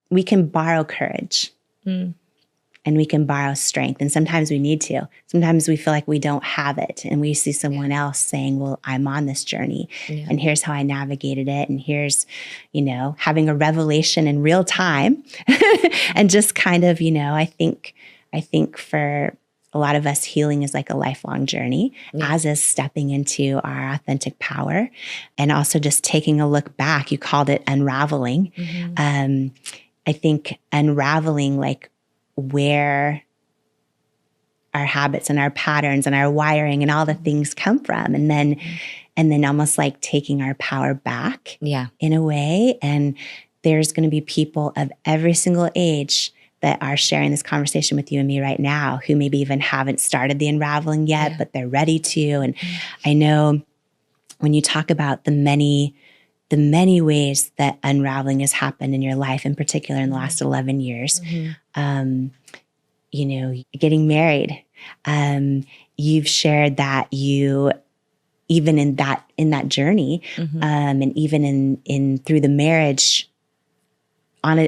we can borrow courage. Mm. And we can borrow strength. And sometimes we need to. Sometimes we feel like we don't have it. And we see someone else saying, well, I'm on this journey. Yeah. And here's how I navigated it. And here's, having a revelation in real time. And just kind of, I think for a lot of us, healing is like a lifelong journey, as is stepping into our authentic power. And also just taking a look back. You called it unraveling. Mm-hmm. I think unraveling, like, where our habits and our patterns and our wiring and all the things come from. And then almost like taking our power back in a way. And there's going to be people of every single age that are sharing this conversation with you and me right now, who maybe even haven't started the unraveling yet, but they're ready to. And I know when you talk about the many ways that unraveling has happened in your life, in particular in the last 11 years, getting married, you've shared that you, even in that journey, and even in through the marriage,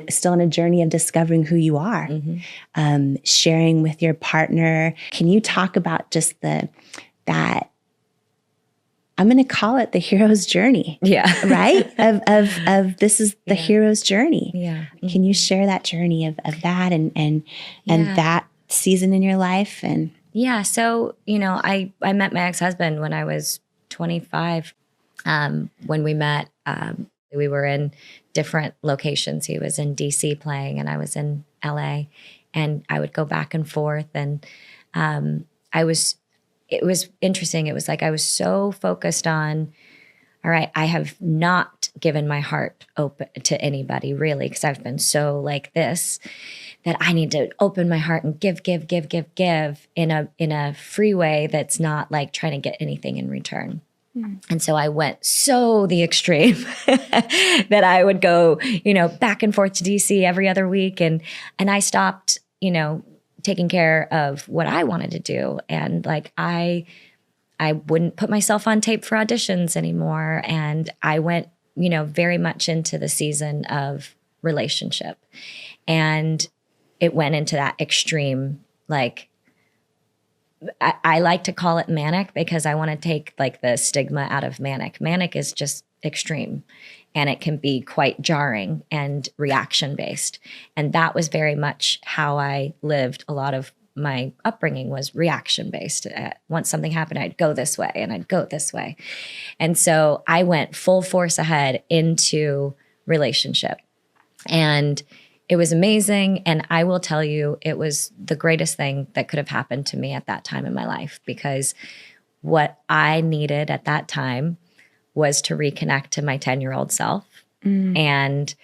still on a journey of discovering who you are, sharing with your partner. Can you talk about just that? I'm going to call it the hero's journey. Yeah. Right? Of this is the hero's journey. Yeah. Can you share that journey of that and that season in your life? And so, I met my ex-husband when I was 25. When we met, we were in different locations. He was in DC playing and I was in LA, and I would go back and forth. And it was interesting. It was like I was so focused on, all right, I have not given my heart open to anybody really, because I've been so like this, that I need to open my heart and give in a free way that's not like trying to get anything in return. And so I went so the extreme that I would go, back and forth to DC every other week. And I stopped, taking care of what I wanted to do. And like, I wouldn't put myself on tape for auditions anymore. And I went, very much into the season of relationship. And it went into that extreme, like, I like to call it manic, because I want to take like the stigma out of manic. Manic is just extreme, and it can be quite jarring and reaction based. And that was very much how I lived. A lot of my upbringing was reaction based. Once something happened, I'd go this way and I'd go this way. And so I went full force ahead into relationship, and it was amazing. And I will tell you, it was the greatest thing that could have happened to me at that time in my life, because what I needed at that time was to reconnect to my 10-year-old self. And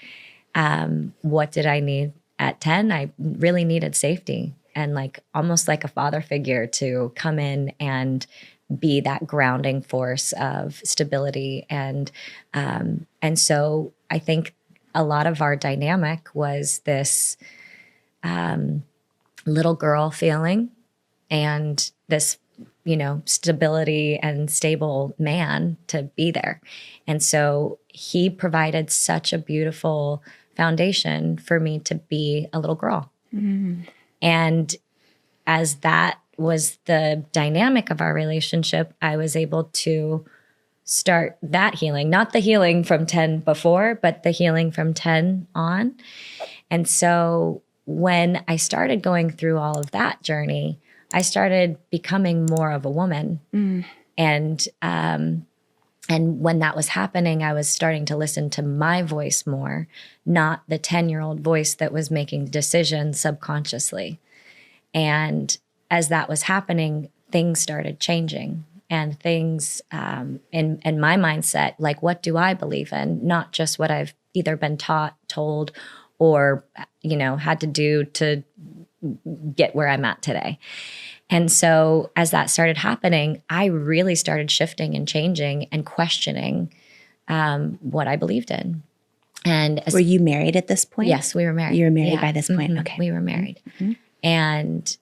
what did I need at 10? I really needed safety, and like almost like a father figure to come in and be that grounding force of stability. And so I think a lot of our dynamic was this little girl feeling, and this, stability and stable man to be there. And so he provided such a beautiful foundation for me to be a little girl. And as that was the dynamic of our relationship, I was able to start that healing, not the healing from 10 before, but the healing from 10 on. And so when I started going through all of that journey, I started becoming more of a woman. And when that was happening, I was starting to listen to my voice more, not the 10-year-old voice that was making decisions subconsciously. And as that was happening, things started changing. And things in my mindset, like, what do I believe in? Not just what I've either been taught, told, or, had to do to get where I'm at today. And so as that started happening, I really started shifting and changing and questioning what I believed in. And were you married at this point? Yes, we were married. You were married by this point? Okay. We were married. And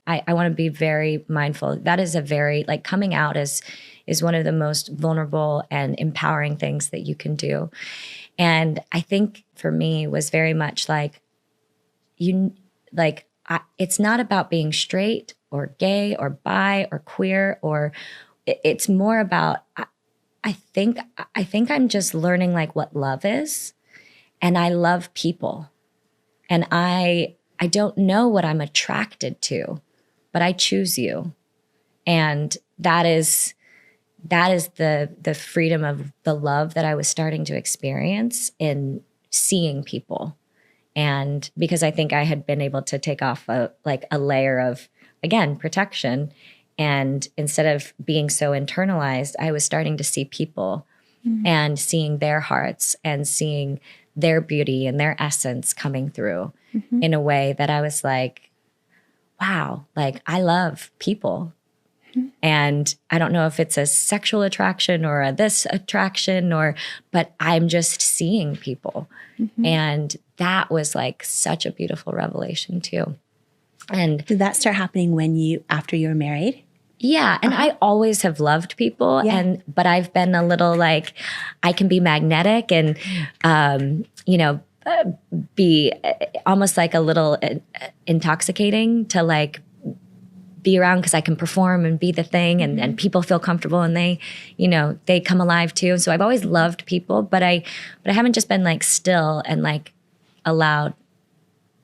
I want to be very mindful. That is a very, like, coming out is one of the most vulnerable and empowering things that you can do. And I think for me was very much like, it's not about being straight or gay or bi or queer, or it's more about, I think I'm just learning like what love is, and I love people, and I don't know what I'm attracted to, but I choose you. And that is the freedom of the love that I was starting to experience in seeing people. And because I think I had been able to take off a layer of, again, protection. And instead of being so internalized, I was starting to see people and seeing their hearts and seeing their beauty and their essence coming through in a way that I was like, wow, like I love people. And I don't know if it's a sexual attraction or a this attraction, but I'm just seeing people. And that was like such a beautiful revelation too. And did that start happening after you were married? Yeah. And I always have loved people. Yeah. But I've been a little like, I can be magnetic and, be almost like a little intoxicating to like be around, because I can perform and be the thing, and people feel comfortable, and they come alive too. So I've always loved people, but I haven't just been like still and like allowed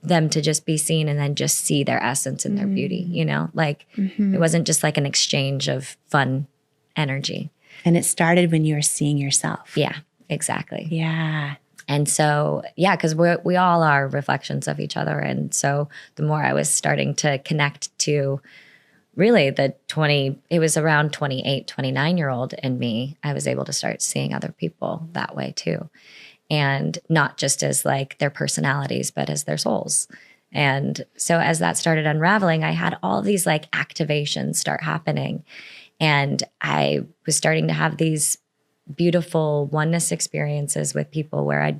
them to just be seen and then just see their essence and their beauty, like it wasn't just like an exchange of fun energy. And it started when you were seeing yourself. Yeah, exactly. Yeah. And so, yeah, because we all are reflections of each other. And so the more I was starting to connect to really it was around 28, 29-year-old in me, I was able to start seeing other people that way too. And not just as like their personalities, but as their souls. And so as that started unraveling, I had all these like activations start happening. And I was starting to have these beautiful oneness experiences with people where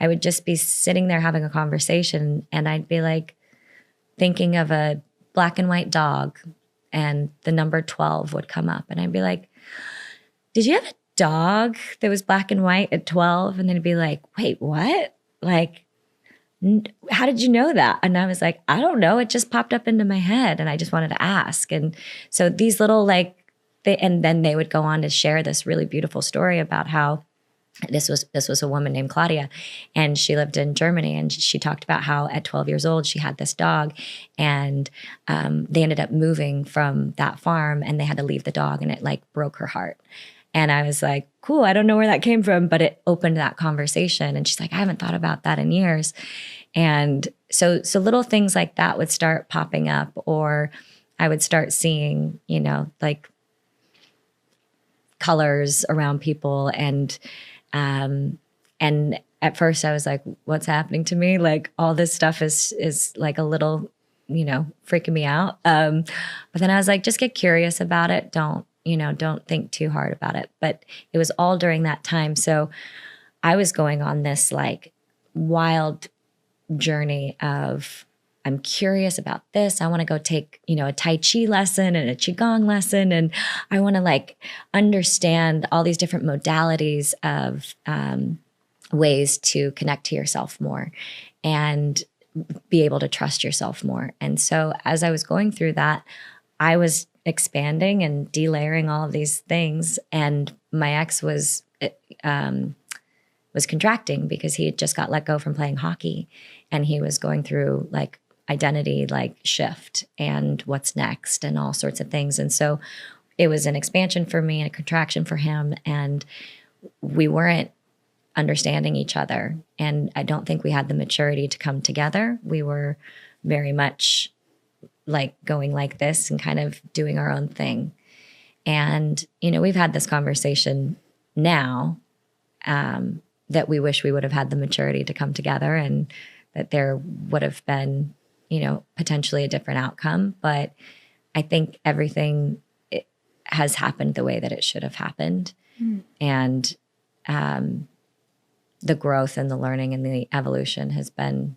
I would just be sitting there having a conversation, and I'd be like thinking of a black and white dog, and the number 12 would come up, and I'd be like, did you have a dog that was black and white at 12? And then it'd be like, wait, what? Like, how did you know that? And I was like, I don't know. It just popped up into my head, and I just wanted to ask. And so these little and then they would go on to share this really beautiful story about how this was a woman named Claudia, and she lived in Germany, and she talked about how at 12 years old she had this dog, and they ended up moving from that farm, and they had to leave the dog, and it like broke her heart. And I was like, cool, I don't know where that came from, but it opened that conversation. And she's like, I haven't thought about that in years. And so little things like that would start popping up, or I would start seeing, like colors around people. And at first I was like, what's happening to me? Like all this stuff is like a little, freaking me out. But then I was like, just get curious about it. Don't think too hard about it. But it was all during that time. So I was going on this like wild journey of, I'm curious about this. I want to go take, a Tai Chi lesson and a Qigong lesson. And I want to like understand all these different modalities of ways to connect to yourself more and be able to trust yourself more. And so as I was going through that, I was expanding and delayering all of these things. And my ex was contracting because he had just got let go from playing hockey, and he was going through like identity like shift and what's next and all sorts of things. And so it was an expansion for me and a contraction for him, and we weren't understanding each other. And I don't think we had the maturity to come together. We were very much like going like this and kind of doing our own thing. And, we've had this conversation now that we wish we would have had the maturity to come together, and that there would have been, potentially a different outcome. But I think everything has happened the way that it should have happened. And the growth and the learning and the evolution has been,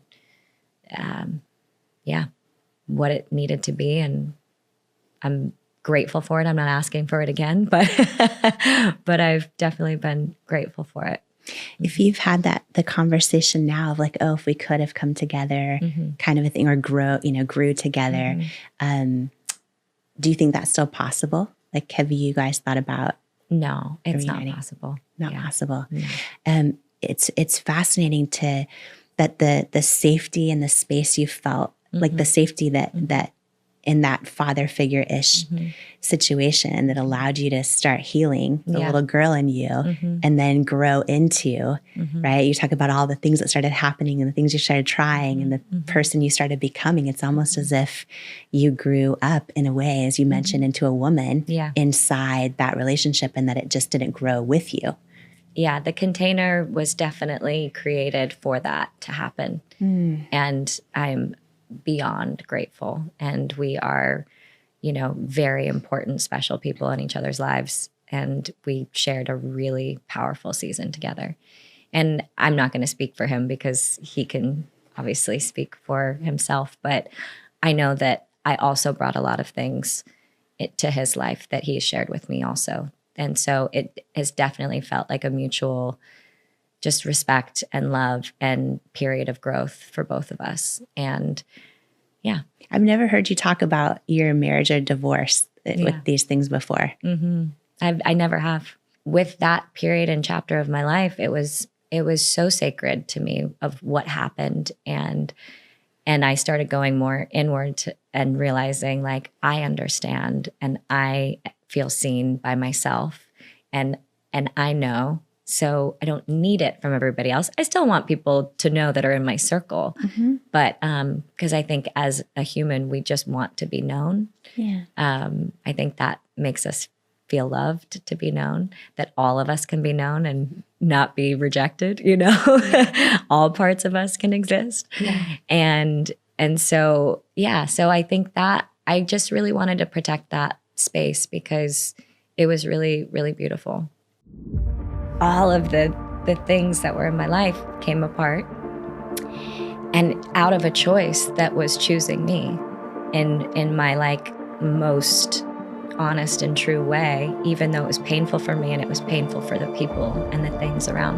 what it needed to be. And I'm grateful for it. I'm not asking for it again, but I've definitely been grateful for it. If you've had the conversation now of like, oh, if we could have come together, kind of a thing, or grew together, do you think that's still possible? Like, have you guys thought about? No, it's not possible. Not possible. No. It's fascinating that the safety and the space you felt, like the safety that in that father figure-ish situation that allowed you to start healing the little girl in you and then grow into, right? You talk about all the things that started happening and the things you started trying and the person you started becoming. It's almost as if you grew up in a way, as you mentioned, into a woman inside that relationship, and that it just didn't grow with you. Yeah, the container was definitely created for that to happen. And I'm beyond grateful. And we are, very important, special people in each other's lives. And we shared a really powerful season together. And I'm not going to speak for him because he can obviously speak for himself. But I know that I also brought a lot of things to his life that he shared with me also. And so it has definitely felt like a mutual just respect and love and period of growth for both of us. And yeah. I've never heard you talk about your marriage or divorce with these things before. I never have. With that period and chapter of my life, it was so sacred to me of what happened. And I started going more inward and realizing like, I understand and I feel seen by myself and I know. So I don't need it from everybody else. I still want people to know that are in my circle. But because I think as a human, we just want to be known. Yeah. I think that makes us feel loved to be known, that all of us can be known and not be rejected, all parts of us can exist. Yeah. And so, so I think that I just really wanted to protect that space because it was really, really beautiful. All of the things that were in my life came apart, and out of a choice that was choosing me in my like most honest and true way, even though it was painful for me and it was painful for the people and the things around me.